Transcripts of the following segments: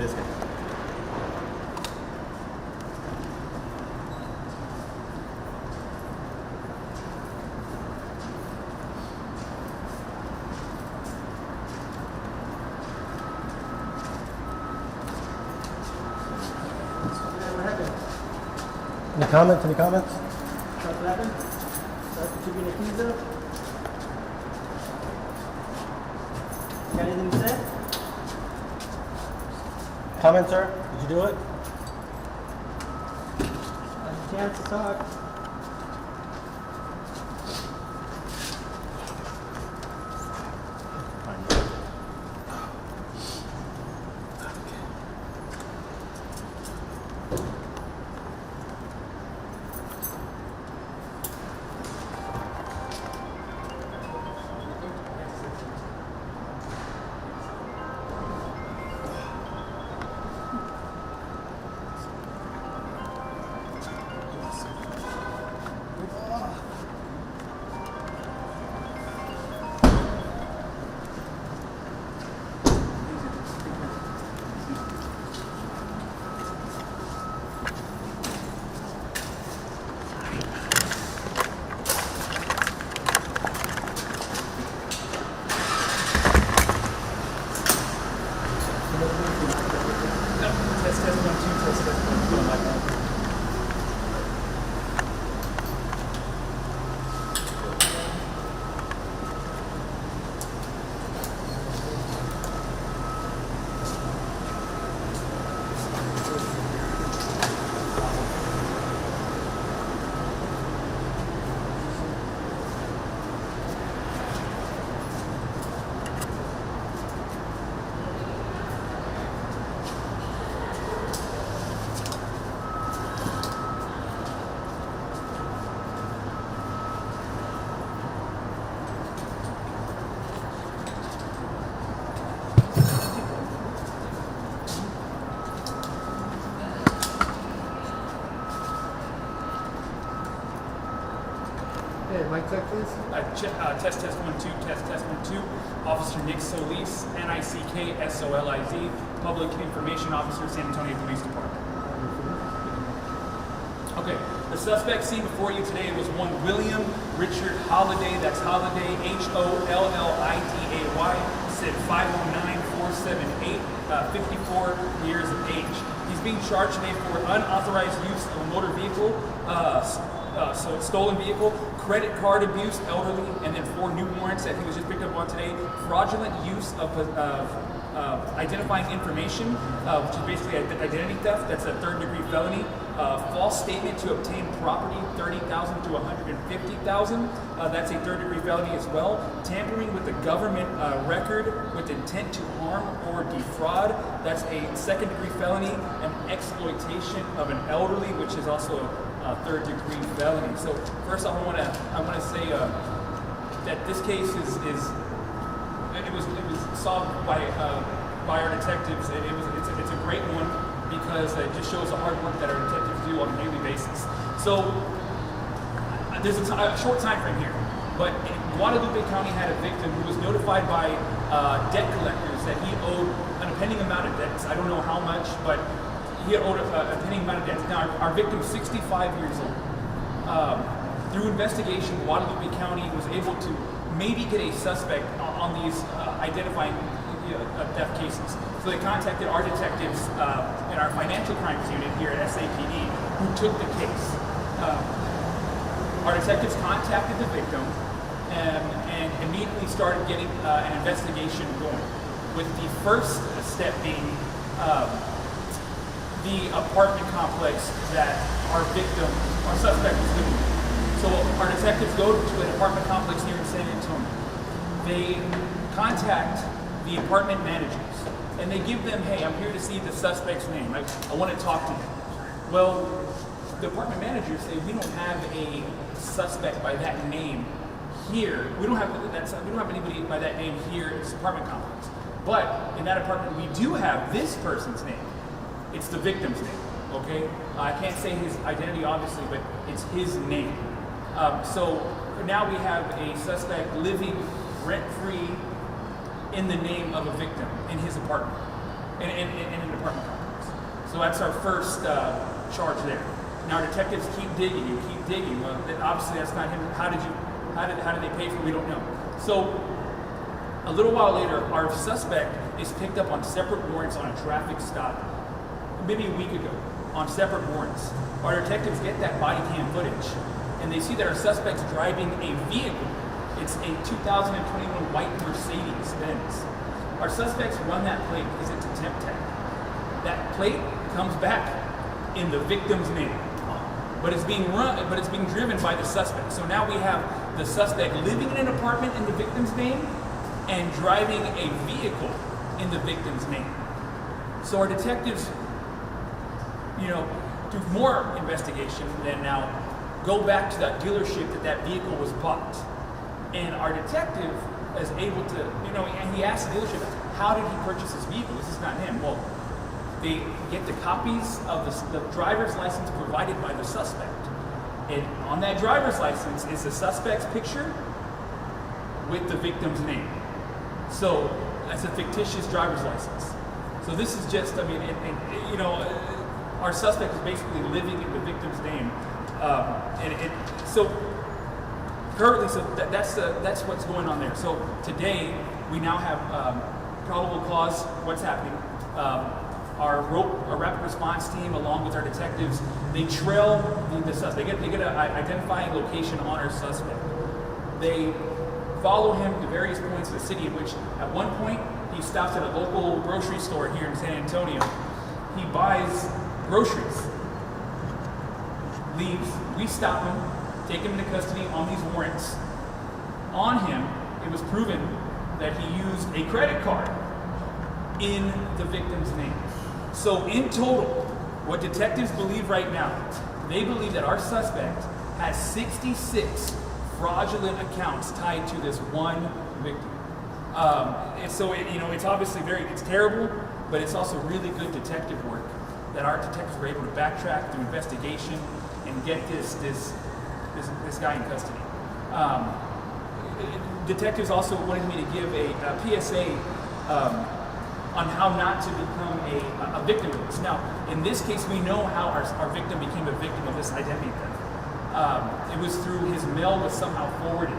this guy. Any comments? Any comments? What happened? Start keeping the keys up. Got anything to say? Comments, sir? Did you do it? Have a chance to talk. Mic check, please. Test 1 2, test 1 2. Officer Nick Solis, NICK-SOLIZ, Public Information Officer, San Antonio Police Department. Okay, the suspect seen before you today was one William Richard Holliday. That's Holliday, Holliday, said 509-478, 54 years of age. He's being charged today for unauthorized use of a motor vehicle, so stolen vehicle, credit card abuse, elderly, and then 4 new warrants that he was just picked up on today. Fraudulent use of identifying information, which is basically identity theft. That's a 3rd-degree felony. False statement to obtain property, $30,000 to $150,000. That's a 3rd-degree felony as well. Tampering with the government record with intent to harm or defraud. That's a 2nd-degree felony. And exploitation of an elderly, which is also a 3rd-degree felony. So first, I want to say that this case it was solved by our detectives. It's a great one because it just shows the hard work that our detectives do on a daily basis. So there's a short time frame here, but Guadalupe County had a victim who was notified by debt collectors that he owed a pending amount of debts. I don't know how much, but he owed a pending amount of debts. Now, our victim is 65 years old. Through investigation, Guadalupe County was able to maybe get a suspect on these identifying theft cases. So they contacted our detectives in our financial crimes unit here at SAPD, who took the case. Our detectives contacted the victim and immediately started getting an investigation going, with the first step being the apartment complex that our suspect was living in. So our detectives go to an apartment complex here in San Antonio. They contact the apartment managers and they give them, hey, I'm here to see the suspect's name. I want to talk to him. Well, the apartment managers say we don't have a suspect by that name here. We don't have anybody by that name here in this apartment complex. But in that apartment, we do have this person's name. It's the victim's name, okay? I can't say his identity, obviously, but it's his name. So now we have a suspect living rent-free in the name of a victim in his apartment. in an apartment complex. So that's our first charge there. Now our detectives keep digging and keep digging. Well, obviously that's not him. How did they pay for it? We don't know. So a little while later, our suspect is picked up on separate warrants on a traffic stop, maybe a week ago, on separate warrants. Our detectives get that body cam footage, and they see that our suspect's driving a vehicle. It's a 2021 white Mercedes Benz. Our suspects run that plate because it's a temp tag. That plate comes back in the victim's name, but it's being driven by the suspect. So now we have the suspect living in an apartment in the victim's name and driving a vehicle in the victim's name. So our detectives, do more investigation, then now go back to that dealership that vehicle was bought. And our detective is able to, and he asked the dealership, how did he purchase this vehicle? This is not him. Well, they get the copies of the driver's license provided by the suspect. And on that driver's license is the suspect's picture with the victim's name. So that's a fictitious driver's license. So this is just, our suspect is basically living in the victim's name. So currently, that's what's going on there. So today, we now have probable cause. What's happening? Our rapid response team, along with our detectives, they trail the suspect. They get an identifying location on our suspect. They follow him to various points of the city, in which at one point he stops at a local grocery store here in San Antonio. He buys groceries, leaves. We stop him, take him into custody on these warrants. On him, it was proven that he used a credit card in the victim's name. So in total, what detectives believe right now, they believe that our suspect has 66 fraudulent accounts tied to this one victim. And so it's obviously it's terrible, but it's also really good detective work that our detectives were able to backtrack through investigation and get this guy in custody. Detectives also wanted me to give a PSA on how not to become a victim of this. Now, in this case, we know how our victim became a victim of this identity theft. It was through his mail was somehow forwarded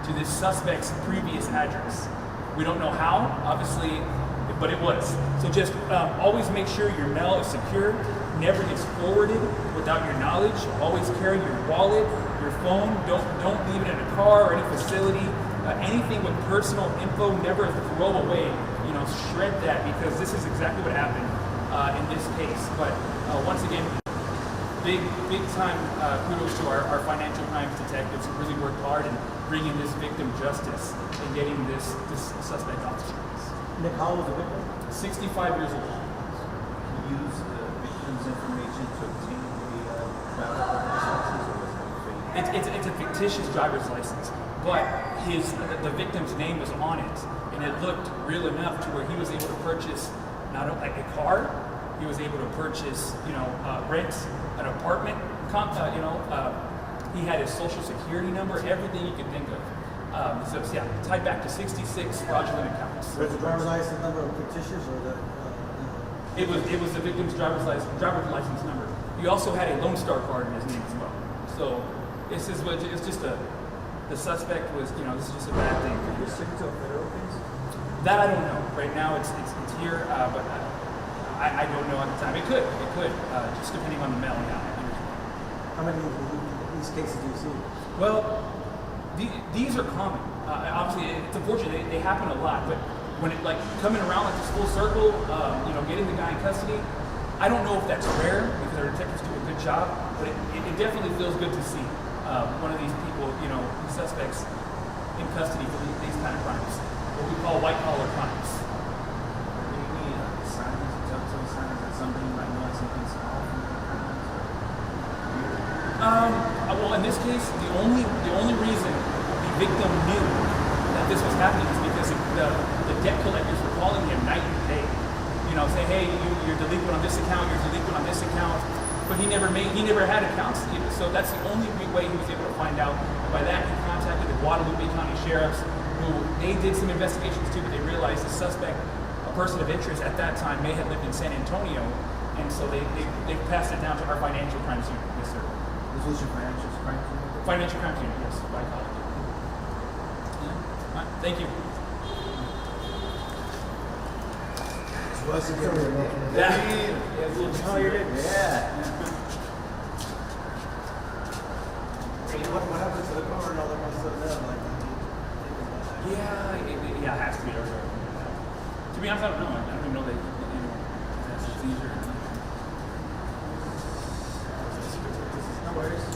to this suspect's previous address. We don't know how, obviously, but it was. So just always make sure your mail is secure, never gets forwarded without your knowledge. Always carry your wallet, your phone. Don't leave it in a car or any facility. Anything with personal info, never throw away. Shred that, because this is exactly what happened in this case. But once again, big time kudos to our financial crimes detectives who really worked hard in bringing this victim justice and getting this suspect off the streets. Nick, how old was the victim? 65 years old. Use the victim's information to obtain a driver's license, or was it fake? It's a fictitious driver's license, but the victim's name was on it, and it looked real enough to where he was able to purchase not only a car, he was able to purchase, rent an apartment. He had his social security number, everything you could think of. So yeah, tied back to 66 fraudulent accounts. Was the driver's license number fictitious or the? It was the victim's driver's license number. He also had a Lone Star card in his name as well. So it's just the suspect was, this is just a bad thing. Did you stick to a federal case? That I don't know. Right now it's here, but I don't know at the time. It could, just depending on the mail. Yeah. How many of these cases do you see? Well, these are common. Obviously, it's unfortunate they happen a lot, but when it coming around like this full circle, getting the guy in custody, I don't know if that's rare because our detectives do a good job, but it definitely feels good to see one of these people, these suspects in custody for these kind of crimes, what we call white-collar crimes. Any signs, telltale signs that somebody might know something's off in their crimes? Well, in this case, the only reason the victim knew that this was happening is because the debt collectors were calling him night and day. Saying, hey, you're delinquent on this account, you're delinquent on this account. But he never had accounts, so that's the only way he was able to find out. And by that, he contacted the Guadalupe County Sheriffs, who they did some investigations too, but they realized the suspect person of interest at that time may have lived in San Antonio, and so they passed it down to our financial crimes unit. Yes, sir. This was your financial crime? Financial crimes unit, yes, by college. Yeah. All right, thank you. Was it good? Yeah. Yeah, it's a little Oh, you're good. Yeah. What happened to the car and all that kind of stuff now? Like, Yeah, it has to be over. To be honest, I don't know. I don't even know that that's a seizure. no worries.